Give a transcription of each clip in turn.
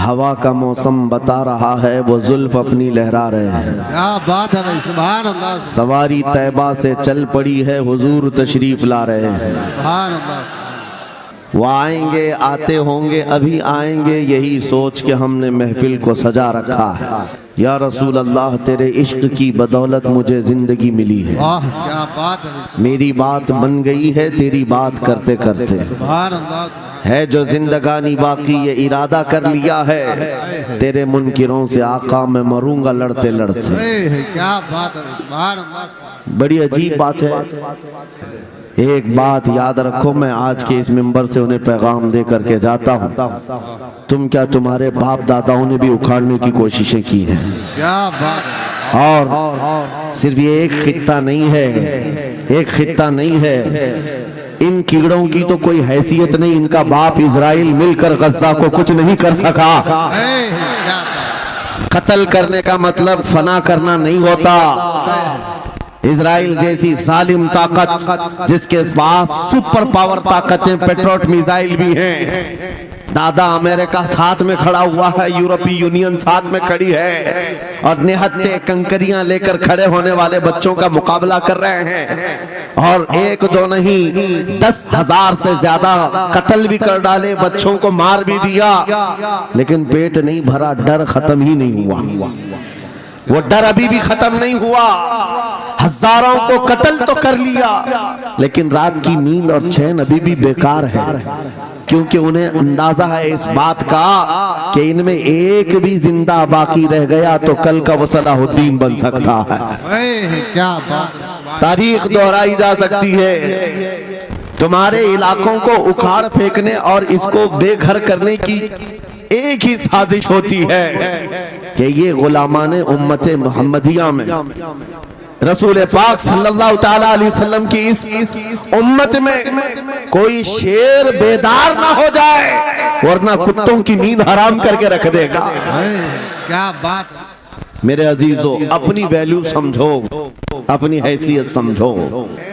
ہوا کا موسم بتا رہا ہے وہ زلف اپنی لہرا رہے ہیں. کیا بات ہے بھائی، سبحان اللہ سواری طیبہ سے چل پڑی ہے حضور تشریف لا رہے ہیں. سبحان اللہ. وہ آئیں گے، آتے ہوں گے، ابھی آئیں گے، یہی سوچ کے ہم نے محفل کو سجا رکھا ہے. یا رسول اللہ تیرے عشق کی بدولت مجھے زندگی ملی ہے. واہ کیا بات ہے بھائی، میری بات بن گئی ہے تیری بات کرتے کرتے. سبحان اللہ. ہے جو زندگانی باقی یہ ارادہ کر لیا ہے تیرے منکروں سے آقا میں مروں گا لڑتے لڑتے. کیا بات ہے، سبحان اللہ. بڑی عجیب بات ہے. ایک بات یاد رکھو، میں آج کے اس منبر سے انہیں پیغام دے کر کے جاتا ہوں، تم کیا تمہارے باپ داداؤں نے بھی اکھاڑنے کی کوششیں کی ہیں. کیا بات ہے. اور صرف یہ ایک خطہ نہیں ہے، ایک خطہ نہیں ہے. ان کیڑوں کی تو کوئی حیثیت نہیں، ان کا باپ اسرائیل مل کر غزہ کو کچھ نہیں کر سکا. قتل کرنے کا مطلب فنا کرنا نہیں ہوتا. اسرائیل جیسی ظالم طاقت جس کے پاس سپر پاور طاقتیں پیٹروٹ میزائل بھی ہیں، دادا امریکہ ساتھ میں کھڑا ہوا ہے، یورپی یونین ساتھ میں کھڑی ہے، اور نہتے کنکریاں لے کر کھڑے ہونے والے بچوں کا مقابلہ کر رہے ہیں. اور ایک دو نہیں 10,000 سے زیادہ قتل بھی کر ڈالے، بچوں کو مار بھی دیا، لیکن پیٹ نہیں بھرا، ڈر ختم ہی نہیں ہوا. وہ ڈر ابھی بھی ختم نہیں ہوا. ہزاروں کو قتل تو کر لیا، لیکن رات کی نیند اور چین ابھی بھی بیکار ہے، کیونکہ انہیں اندازہ ہے اس بات کا کہ ان میں ایک بھی زندہ باقی رہ گیا تو کل کا وہ صلاح الدین بن سکتا ہے. کیا بات. تاریخ دہرائی جا سکتی ہے. تمہارے علاقوں کو اکھاڑ پھینکنے اور اس کو بے گھر کرنے کی ایک ہی سازش ہوتی ہے کہ یہ غلامان امت محمدیہ میں رسول پاک صلی اللہ تعالی علیہ وسلم کی اس امت میں کوئی شیر بیدار نہ ہو جائے، ورنہ کتوں کی نیند حرام کر کے رکھ دے گا. کیا بات. میرے عزیزو اپنی ویلیو سمجھو، اپنی حیثیت سمجھو.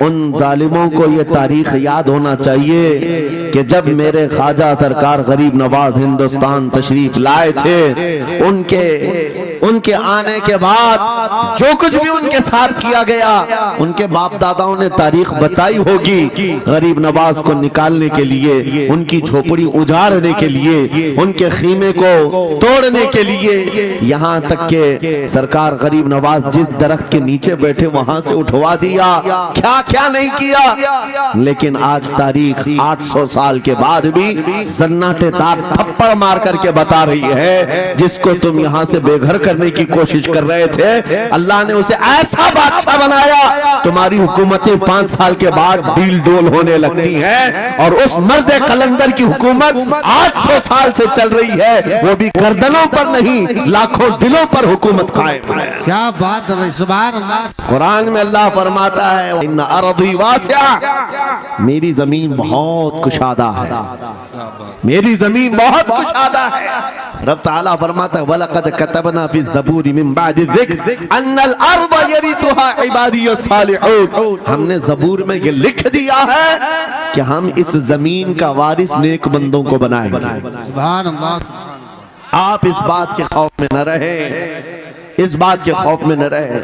ان ظالموں کو یہ تاریخ یاد ہونا چاہیے کہ جب میرے خواجہ سرکار غریب نواز ہندوستان تشریف لائے تھے، ان کے آنے کے بعد جو کچھ بھی ان کے ساتھ کیا گیا ان کے باپ داداؤں نے تاریخ بتائی ہوگی. غریب نواز کو نکالنے کے لیے، ان کی جھوپڑی اجاڑنے کے لیے، ان کے خیمے کو توڑنے کے لیے، یہاں تک کہ سرکار غریب نواز جس درخت کے نیچے بیٹھے وہاں سے اٹھوا دیا، کیا کیا نہیں کیا. لیکن آج تاریخ 800 سال کے بعد بھی سناٹے دار تھپڑ مار کر کے بتا رہی ہے جس کو تم یہاں سے بے گھر کرنے کی کوشش کر رہے تھے، اللہ نے اسے ایسا بادشاہ بنایا تمہاری حکومتیں 5 سال کے بعد ڈیل ڈول ہونے لگتی ہیں، اور اس مرد قلندر کی حکومت 800 سال سے چل رہی ہے، وہ بھی گردنوں پر نہیں لاکھوں دلوں پر حکومت قائم ہے. کیا بات ہے، سبحان اللہ. قرآن میں اللہ فرماتا ہے ان ارضی واسعہ، میری زمین بہت کشادہ ہے، میری زمین بہت کشادہ ہے. رب تعالیٰ فرماتا ہے وَلَقَدْ كَتَبْنَا فِي الزَّبُورِ مِن بَعْدِ الذِّكْرِ أَنَّ الْأَرْضَ يَرِثُهَا عِبَادِيَ الصَّالِحُونَ. ہم نے زبور میں یہ لکھ دیا ہے کہ ہم اس زمین کا وارث نیک بندوں کو بنائیں گے. سبحان اللہ. آپ اس بات کے خوف میں نہ رہیں، اس بات کے خوف میں نہ رہیں.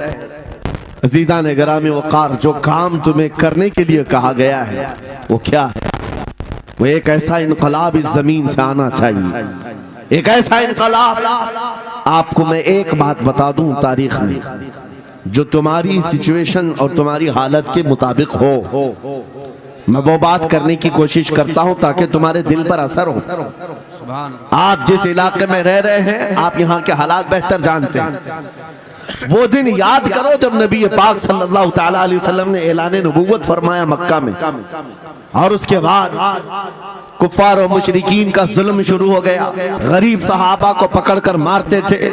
عزیزان گرامی وقار، جو کام تمہیں کرنے کے لیے کہا گیا ہے وہ کیا ہے؟ وہ ایک ایسا انقلاب اس زمین سے آنا چاہیے، ایک ایسا انقلاب. آپ کو میں ایک بات بتا دوں تاریخ میں جو تمہاری سچویشن اور تمہاری حالت کے مطابق ہو، میں وہ بات کرنے کی کوشش کرتا ہوں تاکہ تمہارے دل پر اثر ہو. آپ جس علاقے میں رہ رہے ہیں آپ یہاں کے حالات بہتر جانتے ہیں. وہ دن یاد کرو جب نبی پاک صلی اللہ تعالی علیہ وسلم نے اعلان نبوت فرمایا مکہ میں، اور اس کے بعد کفار و مشرکین کا ظلم شروع ہو گیا. غریب صحابہ کو پکڑ کر مارتے تھے.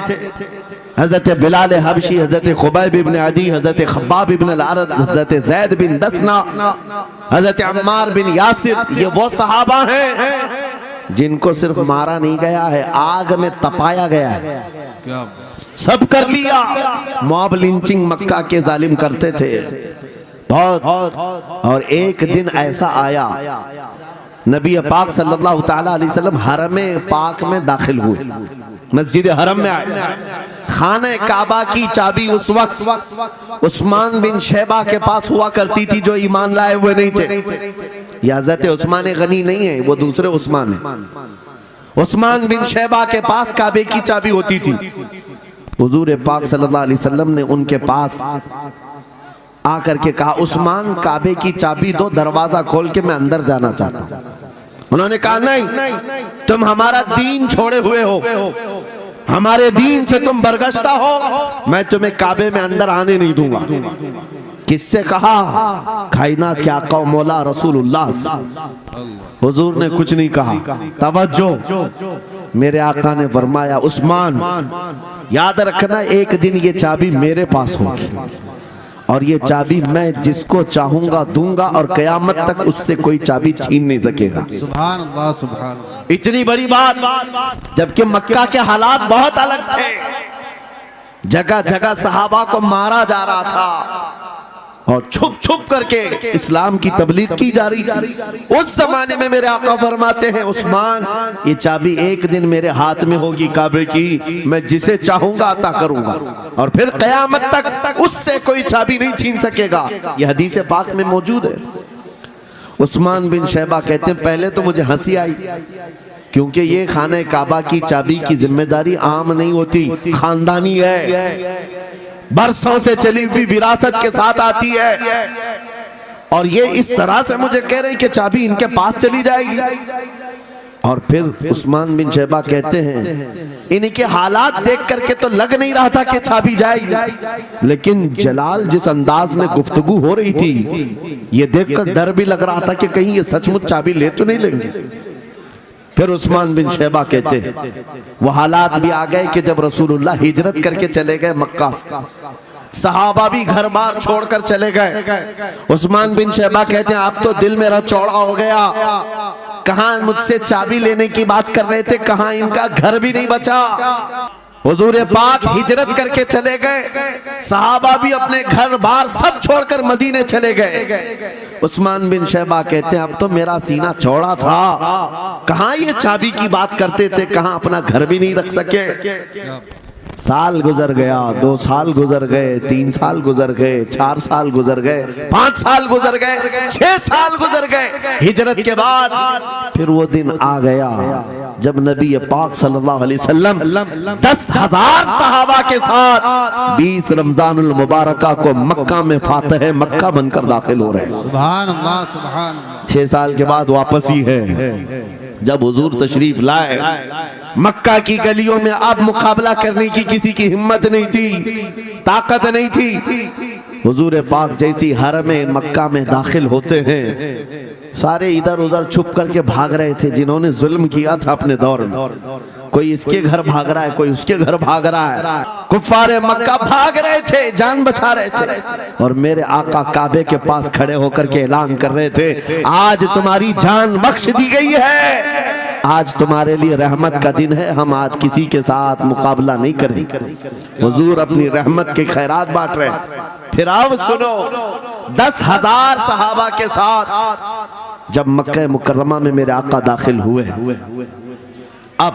حضرت بلال حبشی، حضرت خبیب بن عدی، حضرت خباب بن العرد، حضرت زید بن دسنا، حضرت عمار بن یاسر، یہ وہ صحابہ ہیں جن کو صرف مارا نہیں گیا ہے، آگ میں تپایا گیا ہے. سب کر لیا. موب لنچنگ مکہ کے ظالم کرتے تھے بہت. اور ایک دن ایسا آیا نبی پاک صلی اللہ تعالیٰ علیہ وسلم حرم پاک میں داخل ہوئے، مسجد حرم میں آئے۔ خانہ کعبہ کی چابی اس وقت عثمان بن شیبہ کے پاس ہوا کرتی تھی جو ایمان لائے ہوئے نہیں تھے۔ یہ حضرت عثمان غنی نہیں ہے، وہ دوسرے عثمان ہیں۔ عثمان بن شیبہ کے پاس کعبے کی چابی ہوتی تھی۔ حضور پاک صلی اللہ علیہ وسلم نے ان کے پاس آ کر کے کہا عثمان کعبے کی چابی دو، دروازہ کھول کے میں اندر جانا چاہتا ہوں۔ انہوں نے کہا نہیں، تم ہمارا دین چھوڑے ہوئے ہو، ہمارے دین سے تم برگشتہ ہو، میں تمہیں کعبے میں اندر آنے نہیں دوں گا۔ کس سے کہا؟ کائنات کے آقا و مولا رسول اللہ۔ حضور نے کچھ نہیں کہا۔ توجہ، میرے آقا نے فرمایا عثمان یاد رکھنا ایک دن یہ چابی میرے پاس ہوگی، اور یہ چابی میں جس کو چاہوں گا دوں گا، اور قیامت تک اس سے کوئی چابی چھین نہیں سکے گا۔ سبحان اللہ سبحان اللہ۔ اتنی بڑی بات، جبکہ مکہ کے حالات بہت الگ تھے، جگہ جگہ صحابہ کو مارا جا رہا تھا اور چھپ چھپ کر کے اسلام کی تبلیغ کی جا رہی تھی۔ اس زمانے میں میرے آقا فرماتے ہیں عثمان یہ چابی ایک دن میرے ہاتھ میں ہوگی کعبے کی، میں جسے چاہوں گا عطا کروں گا، اور پھر قیامت تک اس سے کوئی چابی نہیں چھین سکے گا۔ یہ حدیث پاک میں موجود ہے۔ عثمان بن شیبہ کہتے ہیں پہلے تو مجھے ہنسی آئی، کیونکہ یہ خانہ کعبہ کی چابی کی ذمہ داری عام نہیں ہوتی، خاندانی ہے، برسوں سے چلی ہوئی وراثت کے ساتھ آتی ہے، اور یہ اس طرح سے مجھے کہہ رہے ہیں کہ چابی ان کے پاس چلی جائے گی۔ اور پھر عثمان بن شیبہ کہتے ہیں ان کے حالات دیکھ کر کے تو لگ نہیں رہا تھا کہ چابی جائے گی، لیکن جلال جس انداز میں گفتگو ہو رہی تھی یہ دیکھ کر ڈر بھی لگ رہا تھا کہ کہیں یہ سچ مچ چابی لے تو نہیں لیں گے۔ پھر عثمان بن شیبہ کہتے ہیں وہ حالات بھی آ گئے کہ جب رسول اللہ ہجرت کر کے چلے گئے مکہ سے، صحابہ بھی گھر بار چھوڑ کر چلے گئے۔ عثمان بن شیبہ کہتے ہیں اب تو دل میرا چوڑا ہو گیا، کہاں مجھ سے چابی لینے کی بات کر رہے تھے، کہاں ان کا گھر بھی نہیں بچا۔ حضور پاک ہجرت کر کے چلے گئے، صحابہ بھی اپنے گھر بار سب چھوڑ کر مدینے چلے گئے۔ عثمان بن شیبہ کہتے ہیں اب تو میرا سینہ چوڑا تھا، کہاں یہ چابی کی بات کرتے تھے، کہاں اپنا گھر بھی نہیں رکھ سکے۔ سال گزر گیا، 2 سال گزر گئے، 3 سال گزر گئے، 4 سال گزر گئے، 5 سال گزر گئے، 6 سال گزر گئے ہجرت کے بعد۔ پھر وہ دن آ گیا جب نبی پاک صلی اللہ علیہ وسلم 10,000 صحابہ کے ساتھ 20 رمضان المبارکہ کو مکہ میں فاتح مکہ بن کر داخل ہو رہے ہیں۔ سبحان اللہ سبحان اللہ۔ 6 سال کے بعد واپس ہی ہے۔ جب حضور تشریف لائے مکہ کی گلیوں میں اب مقابلہ کرنے کی کسی کی ہمت نہیں تھی، طاقت نہیں تھی۔ حضور پاک جیسی حرم مکہ میں داخل ہوتے ہیں سارے ادھر ادھر چھپ کر کے بھاگ رہے تھے، جنہوں نے ظلم کیا تھا اپنے دور میں، کوئی اس کے گھر بھاگ رہا ہے، کوئی اس کے گھر بھاگ رہا ہے۔ کفار مکہ بھاگ رہے تھے، جان بچا رہے تھے، اور میرے آقا کعبے کے پاس کھڑے ہو کر کے اعلان کر رہے تھے آج تمہاری جان بخش دی گئی ہے، آج تمہارے لیے رحمت کا دن ہے، ہم آج کسی کے ساتھ مقابلہ نہیں کریں۔ حضور اپنی رحمت کے خیرات بانٹ رہے ہیں۔ پھر آپ سنو 10,000 صحابہ کے ساتھ جب مکہ مکرمہ میں میرے آقا داخل ہوئے، اب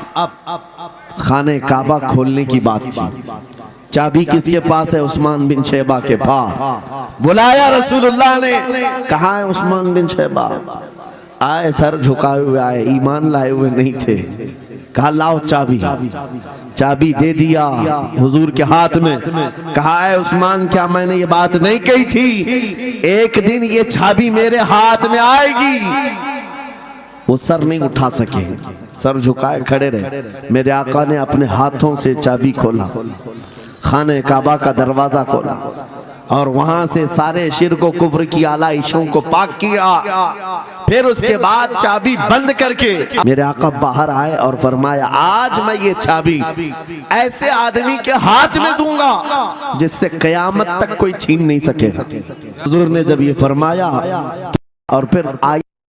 خانہ کعبہ کھولنے کی بات تھی۔ چابی کس کے پاس ہے؟ عثمان بن شیبہ کے پاس۔ بلایا رسول اللہ نے، کہاں ہے عثمان بن شیبہ؟ آئے سر جھکائے ہوئے آئے، ایمان لائے ہوئے نہیں تھے۔ کہا لاؤ چابی، چابی دے دیا حضور کے ہاتھ میں۔ کہا اے عثمان کیا میں نے یہ بات نہیں کہی تھی ایک دن یہ چابی میرے ہاتھ میں آئے گی؟ وہ سر نہیں اٹھا سکے، سر جھکائے کھڑے رہے۔ میرے آقا نے اپنے ہاتھوں سے چابی کھولا، خانہ کعبہ کا دروازہ کھولا، اور وہاں سے سارے شرک و کفر کی آلائشوں کو پاک کیا۔ پھر اس کے بعد چابی بند کر کے میرے آقا باہر آئے اور فرمایا آج میں یہ چابی ایسے آدمی کے ہاتھ میں دوں گا جس سے قیامت تک کوئی چھین نہیں سکے۔ حضور نے جب یہ فرمایا اور پھر آئی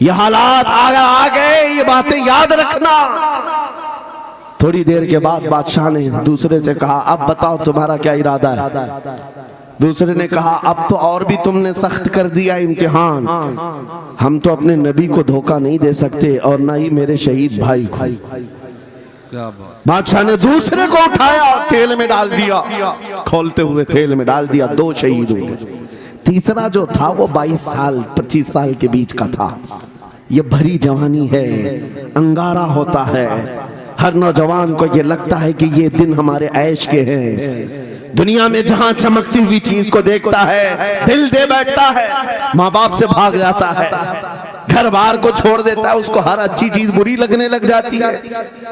یہ حالات آ گئے، یہ باتیں یاد رکھنا۔ تھوڑی دیر کے بعد بادشاہ نے دوسرے سے کہا اب بتاؤ تمہارا کیا ارادہ ہے؟ دوسرے نے کہا اب تو اور بھی تم نے سخت کر دیا امتحان، ہم تو اپنے نبی کو دھوکہ نہیں دے سکتے اور نہ ہی میرے شہید بھائی کو۔ بادشاہ نے دوسرے کو اٹھایا، تیل میں ڈال دیا، کھولتے ہوئے تیل میں ڈال دیا، 2 شہید ہوئے۔ تیسرا جو تھا وہ 22 سال 25 سال کے بیچ کا تھا۔ یہ بھری جوانی ہے، انگارہ ہوتا ہے، ہر نوجوان کو یہ لگتا ہے کہ یہ دن ہمارے عیش کے ہیں۔ دنیا میں جہاں چمکتی ہوئی چیز کو دیکھتا ہے دل دے بیٹھتا ہے، ماں باپ سے بھاگ جاتا ہے، گھر بار کو چھوڑ دیتا ہے، اس کو ہر اچھی چیز بری لگنے لگ جاتی ہے۔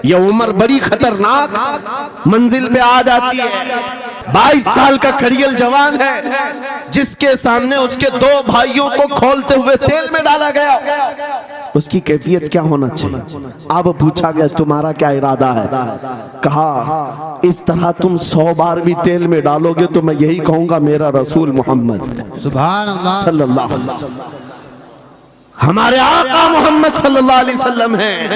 یہ عمر بڑی خطرناک منزل پہ آ جاتی ہے۔ 22 سال کا کھڑیل جوان ہے جس کے سامنے اس کے 2 بھائیوں کو کھولتے ہوئے تیل میں ڈالا گیا، اس کی کیفیت کیا ہونا چاہیے؟ اب پوچھا گیا تمہارا کیا ارادہ ہے؟ کہا اس طرح تم 100 بار بھی تیل میں ڈالو گے تو میں یہی کہوں گا میرا رسول محمد سبحان اللہ صلی اللہ علیہ وسلم، ہمارے آقا محمد صلی اللہ علیہ وسلم ہیں،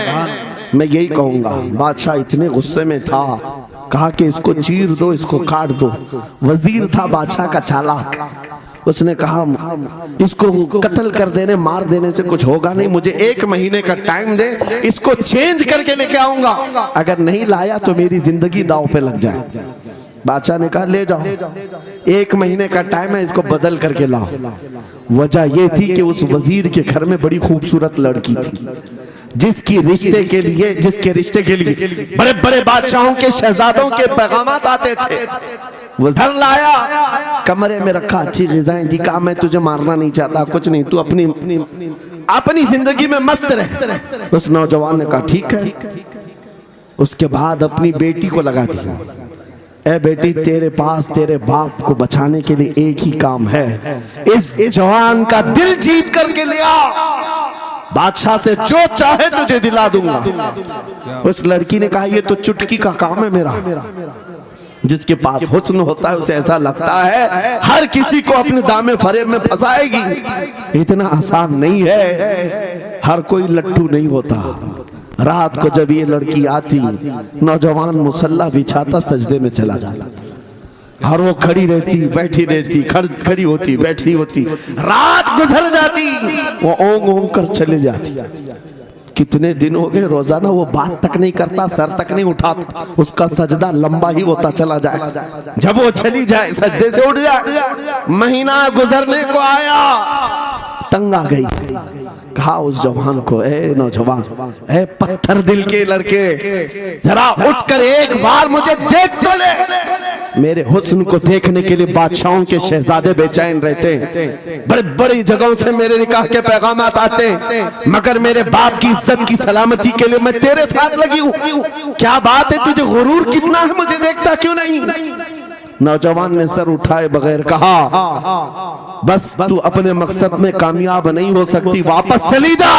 میں یہی کہوں گا۔ بادشاہ اتنے غصے میں تھا، کہا کہ اس کو چیر دو، اس کو کاٹ دو۔ وزیر تھا بادشاہ کا چالاک، اس نے کہا اس کو قتل کر دینے مار دینے سے کچھ ہوگا نہیں، مجھے 1 مہینے کا ٹائم دے، اس کو چینج کر کے لے کے آؤں گا، اگر نہیں لایا تو میری زندگی داؤ پہ لگ جائے۔ بادشاہ نے کہا لے جاؤ، 1 مہینے کا ٹائم ہے، اس کو بدل کر کے لاؤ۔ وجہ یہ تھی کہ اس وزیر کے گھر میں بڑی خوبصورت لڑکی تھی جس کے رشتے کے لیے بڑے بڑے بادشاہوں کے شہزادوں کے پیغامات آتے تھے۔ وہ گھر لایا، کمرے میں رکھا، اچھی غذائیں دی، کہا میں تجھے مارنا نہیں چاہتا، کچھ نہیں، تو اپنی زندگی میں مست رہ۔ اس نوجوان نے کہا ٹھیک ہے۔ اس کے بعد اپنی بیٹی کو لگا دیا، اے بیٹی تیرے پاس تیرے باپ کو بچانے کے لیے ایک ہی کام ہے، اس جوان کا دل جیت کر کے لیا، بادشاہ سے جو چاہے تجھے دلا دوں گا۔ اس لڑکی نے کہا یہ تو چٹکی کا کام ہے میرا۔ جس کے پاس حسن ہوتا ہے اسے ایسا لگتا ہے ہر کسی کو اپنے دامے فریب میں پھنسائے گی، اتنا آسان نہیں ہے، ہر کوئی لٹھو نہیں ہوتا۔ رات کو جب یہ لڑکی آتی، نوجوان مسلح بچھاتا سجدے میں چلا جاتا، اور وہ کھڑی رہتی بیٹھی رہتی، کھڑی ہوتی بیٹھی ہوتی، رات گزر جاتی، وہ اونگ اونگ کر چلے جاتی۔ کتنے دن ہو گئے روزانہ وہ بات تک نہیں کرتا، سر تک نہیں اٹھاتا، اس کا سجدہ لمبا ہی ہوتا چلا جائے، جب وہ چلی جائے سجدے سے اٹھ جائے۔ مہینہ گزرنے کو آیا، تنگ آ گئی، کہا اس جوان کو اے نوجوان، اے پتھر دل کے لڑکے، ذرا اٹھ کر ایک بار مجھے دیکھ تو لے۔ میرے حسن کو دیکھنے کے لیے بادشاہوں کے شہزادے بے چین رہتے ہیں، بڑے بڑی جگہوں سے میرے نکاح کے پیغامات آتے ہیں، مگر میرے باپ کی عزت کی سلامتی کے لیے میں تیرے ساتھ لگی ہوں، کیا بات ہے تجھے غرور کتنا ہے، مجھے دیکھتا کیوں نہیں؟ نوجوان نے سر اٹھائے بغیر کہا بس تو اپنے مقصد میں کامیاب نہیں ہو سکتی، واپس چلی جا،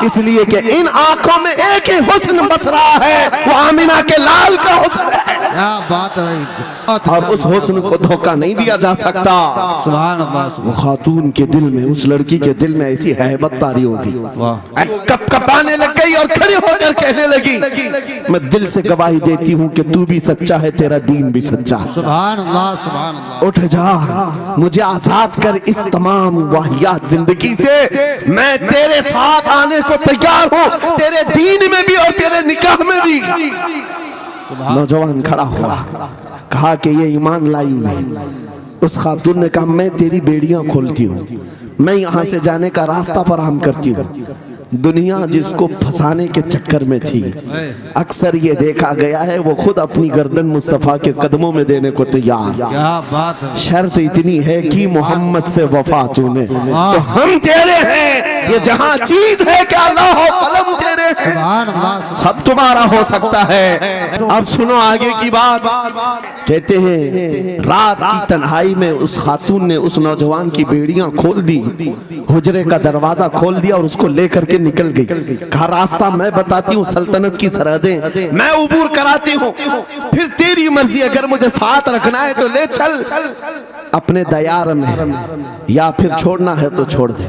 اس لیے کہ ان آنکھوں میں ایک ہی حسن بس رہا ہے، وہ آمینہ کے لال کا حسن ہے، کیا بات ہے، اور اس حسن کو دھوکہ نہیں دیا جا سکتا۔ سبحان اللہ۔ وہ خاتون کے دل میں، اس لڑکی کے دل میں ایسی ہیبت طاری ہوگی، کپ کپانے لگ گئی اور کھڑی ہو کر کہنے لگی میں دل سے گواہی دیتی ہوں کہ تو بھی سچا ہے، تیرا دین بھی سچا ہے۔ سبحان اللہ سبحان اللہ۔ اٹھ جا، مجھے آزاد کر اس تمام واہیات زندگی سے، میں تیرے ساتھ آنے کو تیار ہوں، تیرے دین میں بھی اور تیرے نکاح میں بھی۔ نوجوان کھڑا ہوا، کہا کہ یہ ایمان لائی ہوئی۔ اس خاتون نے کہا میں تیری بیڑیاں کھولتی ہوں، میں یہاں سے جانے کا راستہ فراہم کرتی ہوں۔ دنیا جس کو پھنسانے کے چکر میں تھی، اکثر یہ دیکھا گیا ہے وہ خود اپنی گردن مصطفیٰ کے قدموں میں دینے کو تیار۔ کیا بات ہے، شرط اتنی ہے کہ محمد سے وفا تُونے تو ہم تیرے ہیں، یہ جہاں چیز ہے کہ اللہ و قلم تیرے ہیں، سبحان اللہ۔ سب تمہارا ہو سکتا ہے۔ اب سنو آگے کی بات، کہتے ہیں رات کی تنہائی میں اس خاتون نے اس نوجوان کی بیڑیاں کھول دی، حجرے کا دروازہ کھول دیا اور اس کو لے کر کے نکل گئی، کہا راستہ میں بتاتی ہوں، سلطنت کی سرحدیں میں عبور کراتی ہوں، پھر تیری مرضی، اگر مجھے ساتھ رکھنا ہے تو لے چل اپنے دیار میں، یا پھر چھوڑنا ہے تو چھوڑ دے۔